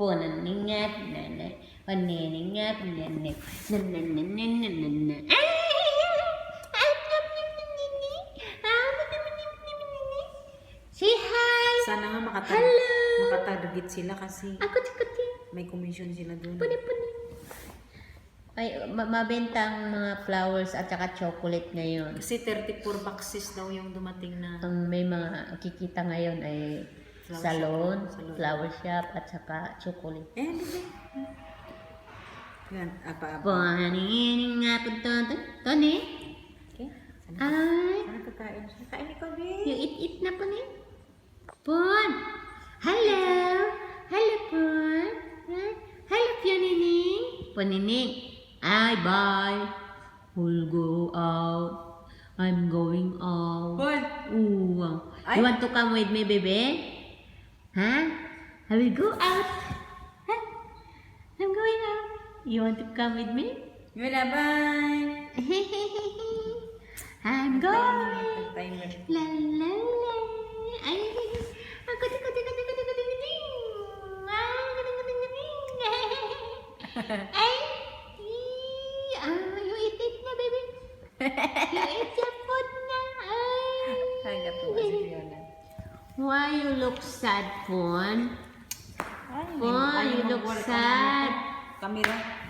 Punaningat, nana. Paniningat, nana. Say hi! Sana nga Hello! makatarget sila kasi Ako tikuti. may commission sila doon. Puni. Ay, mabenta ang mga flowers at saka chocolate ngayon. Kasi 34 boxes daw yung dumating na Ang may mga kikita ngayon ay salon, flower shop, at saka chocolate. bili. Yan, apa. Panining nga po Tony? Okay. Ay, Sana kakain siya. Kain ikaw, babe. you eat na po ni? Pon! Hello! Hello, Pon! Hello, Ponining! Ponining! Ay, bye! We'll go out. I'm going out. Bon! Ooh. Ay. You want to come with me, baby? Huh? I will go out. Huh? I'm going out. You want to come with me? Yun bye! I'm going. Timer. La la la. Ay, ako ding. Ay, you eat it na, baby. You eat your food na. Ay, natuwa si Fiona. Why you look sad, Pon? Ay, Pon, you look sad. Kamera.